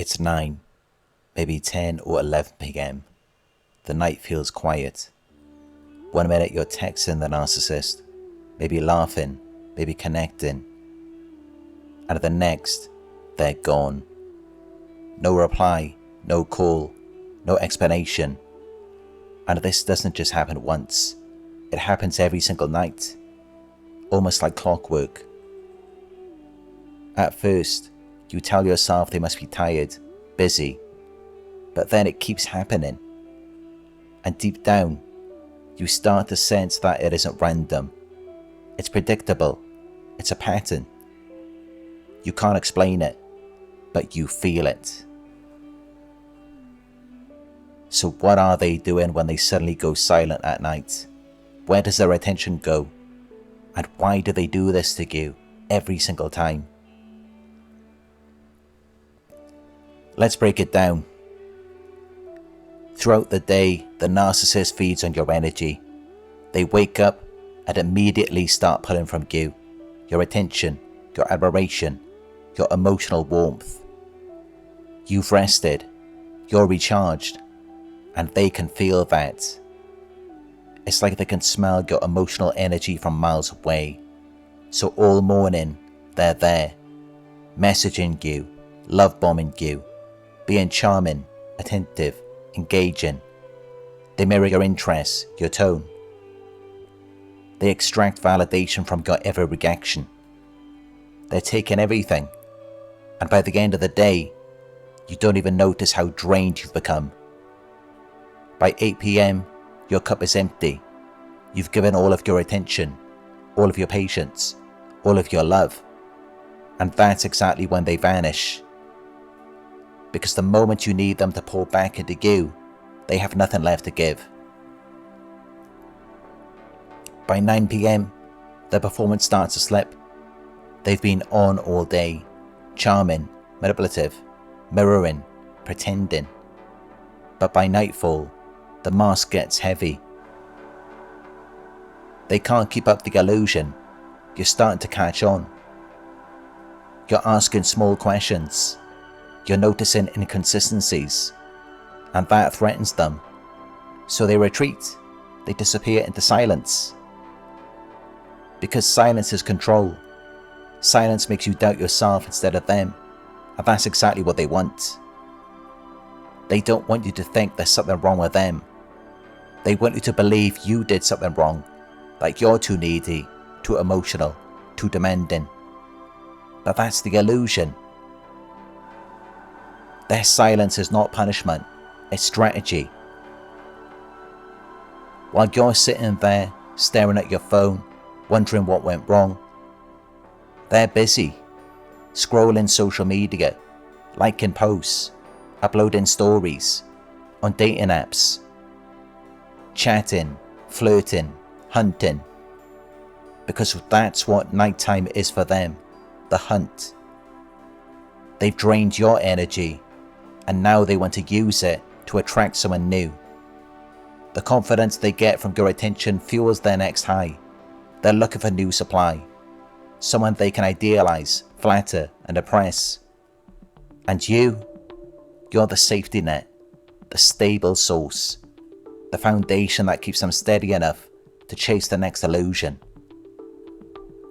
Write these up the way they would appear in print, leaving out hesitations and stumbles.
It's 9, maybe 10 or 11 p.m. The night feels quiet. 1 minute you're texting the narcissist, maybe laughing, maybe connecting. And the next, they're gone. No reply, no call, no explanation. And this doesn't just happen once. It happens every single night, almost like clockwork. At first, you tell yourself they must be tired, busy, but then it keeps happening. And deep down, you start to sense that it isn't random. It's predictable. It's a pattern. You can't explain it, but you feel it. So what are they doing when they suddenly go silent at night? Where does their attention go? And why do they do this to you every single time? Let's break it down. Throughout the day, the narcissist feeds on your energy. They wake up and immediately start pulling from you, your attention, your admiration, your emotional warmth. You've rested, you're recharged, and they can feel that. It's like they can smell your emotional energy from miles away. So all morning, they're there, messaging you, love bombing you, being charming, attentive, engaging. They mirror your interests, your tone. They extract validation from your every reaction. They're taking everything, and by the end of the day, you don't even notice how drained you've become. By 8 p.m, your cup is empty. You've given all of your attention, all of your patience, all of your love, and that's exactly when they vanish. Because the moment you need them to pour back into you, they have nothing left to give. By 9 p.m, their performance starts to slip. They've been on all day, charming, manipulative, mirroring, pretending. But by nightfall, the mask gets heavy. They can't keep up the illusion. You're starting to catch on. You're asking small questions. You're noticing inconsistencies, and that threatens them. So they retreat. They disappear into silence. Because silence is control. Silence makes you doubt yourself instead of them, and that's exactly what they want. They don't want you to think there's something wrong with them. They want you to believe you did something wrong, like you're too needy, too emotional, too demanding. But that's the illusion. Their silence is not punishment, it's strategy. While you're sitting there, staring at your phone, wondering what went wrong, they're busy, scrolling social media, liking posts, uploading stories, on dating apps, chatting, flirting, hunting. Because that's what nighttime is for them, the hunt. They've drained your energy, and now they want to use it to attract someone new. The confidence they get from your attention fuels their next high. They're looking for new supply, someone they can idealize, flatter, and oppress. And you're the safety net, the stable source, the foundation that keeps them steady enough to chase the next illusion.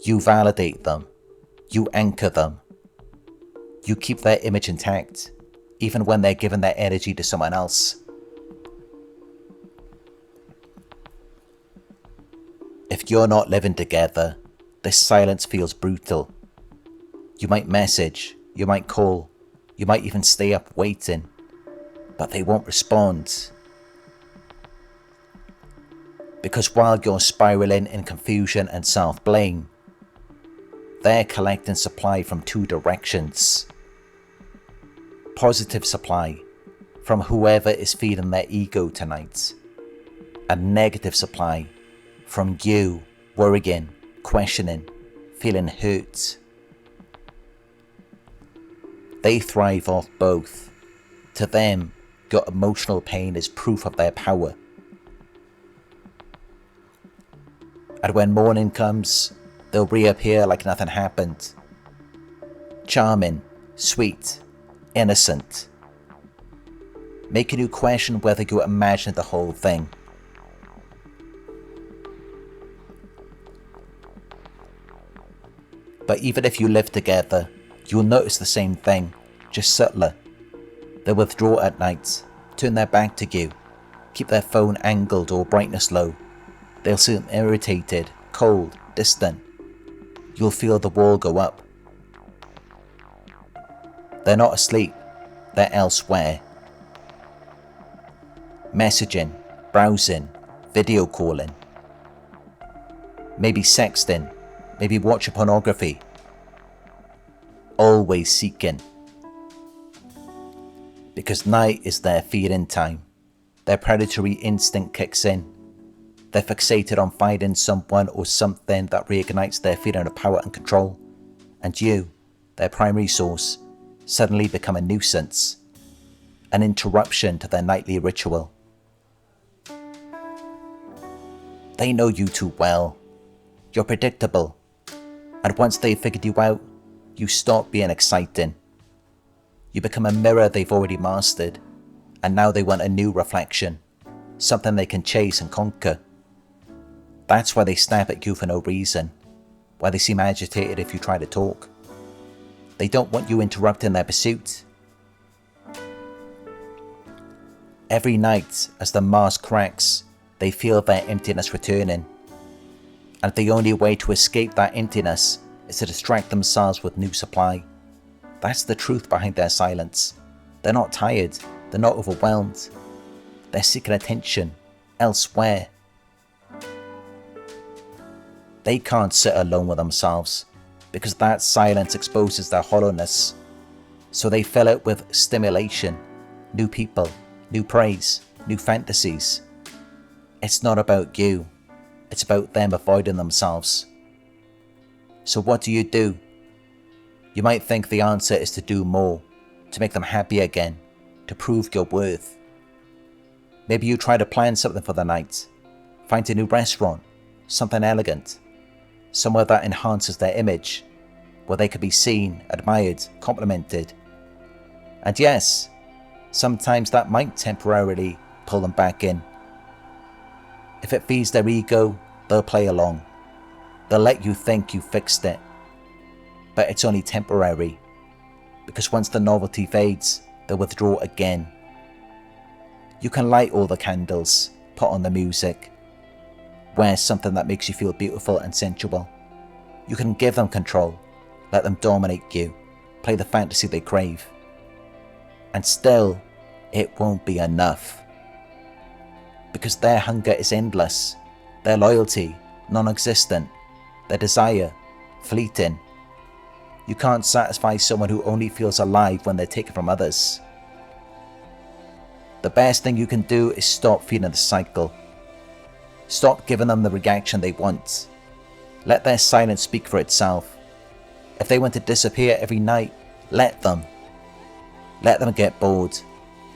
You validate them, you anchor them, you keep their image intact, even when they're giving their energy to someone else. If you're not living together, this silence feels brutal. You might message, you might call, you might even stay up waiting, but they won't respond. Because while you're spiraling in confusion and self-blame, they're collecting supply from two directions. Positive supply from whoever is feeding their ego tonight, and negative supply from you worrying, questioning, feeling hurt. They thrive off both. To them, your emotional pain is proof of their power. And when morning comes, they'll reappear like nothing happened. Charming, sweet, innocent, making you question whether you imagined the whole thing. But even if you live together, you'll notice the same thing, just subtler. They'll withdraw at night, turn their back to you, keep their phone angled or brightness low. They'll seem irritated, cold, distant. You'll feel the wall go up. They're not asleep, they're elsewhere. Messaging, browsing, video calling. Maybe sexting, maybe watching pornography. Always seeking. Because night is their feeding time. Their predatory instinct kicks in. They're fixated on finding someone or something that reignites their feeling of power and control. And you, their primary source, suddenly become a nuisance. An interruption to their nightly ritual. They know you too well. You're predictable. And once they've figured you out, you stop being exciting. You become a mirror they've already mastered, and now they want a new reflection, something they can chase and conquer. That's why they snap at you for no reason, why they seem agitated if you try to talk. They don't want you interrupting their pursuit. Every night, as the mask cracks, they feel their emptiness returning. And the only way to escape that emptiness is to distract themselves with new supply. That's the truth behind their silence. They're not tired, they're not overwhelmed. They're seeking attention elsewhere. They can't sit alone with themselves, because that silence exposes their hollowness. So they fill it with stimulation, new people, new praise, new fantasies. It's not about you, it's about them avoiding themselves. So what do? You might think the answer is to do more, to make them happy again, to prove your worth. Maybe you try to plan something for the night, find a new restaurant, something elegant, somewhere that enhances their image, where they could be seen, admired, complimented. And yes, sometimes that might temporarily pull them back in. If it feeds their ego, they'll play along. They'll let you think you fixed it. But it's only temporary, because once the novelty fades, they'll withdraw again. You can light all the candles, put on the music, wear something that makes you feel beautiful and sensual. You can give them control, let them dominate you, play the fantasy they crave. And still, it won't be enough. Because their hunger is endless, their loyalty non-existent, their desire fleeting. You can't satisfy someone who only feels alive when they're taken from others. The best thing you can do is stop feeding the cycle. Stop giving them the reaction they want. Let their silence speak for itself. If they want to disappear every night, let them. Let them get bored.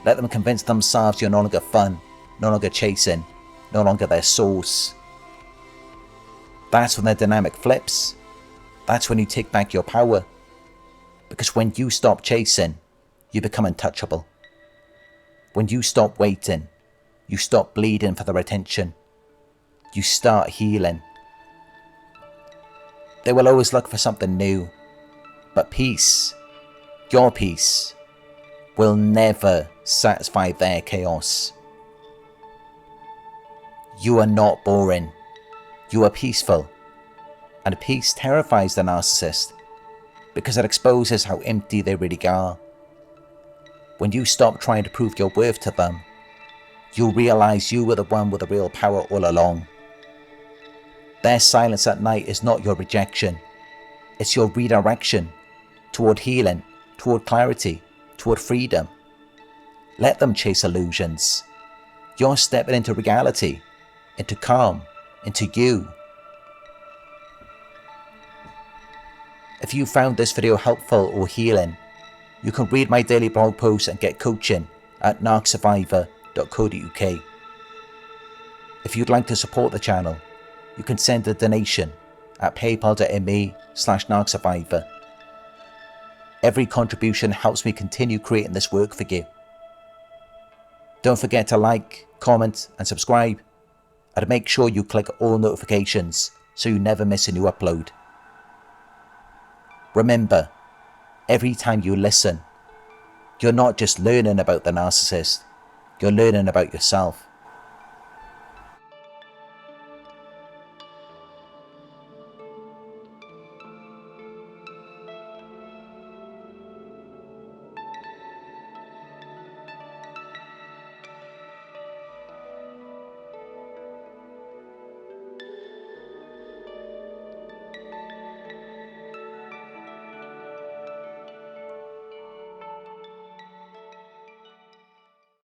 Let them convince themselves you're no longer fun, no longer chasing, no longer their source. That's when their dynamic flips. That's when you take back your power. Because when you stop chasing, you become untouchable. When you stop waiting, you stop bleeding for their attention. You start healing. They will always look for something new. But peace, your peace, will never satisfy their chaos. You are not boring. You are peaceful. And peace terrifies the narcissist because it exposes how empty they really are. When you stop trying to prove your worth to them, you'll realize you were the one with the real power all along. Their silence at night is not your rejection. It's your redirection toward healing, toward clarity, toward freedom. Let them chase illusions. You're stepping into reality, into calm, into you. If you found this video helpful or healing, you can read my daily blog posts and get coaching at narcsurvivor.co.uk. If you'd like to support the channel, you can send a donation at paypal.me/narcsurvivor. Every contribution helps me continue creating this work for you. Don't forget to like, comment and subscribe, and make sure you click all notifications so you never miss a new upload. Remember, every time you listen, you're not just learning about the narcissist, you're learning about yourself.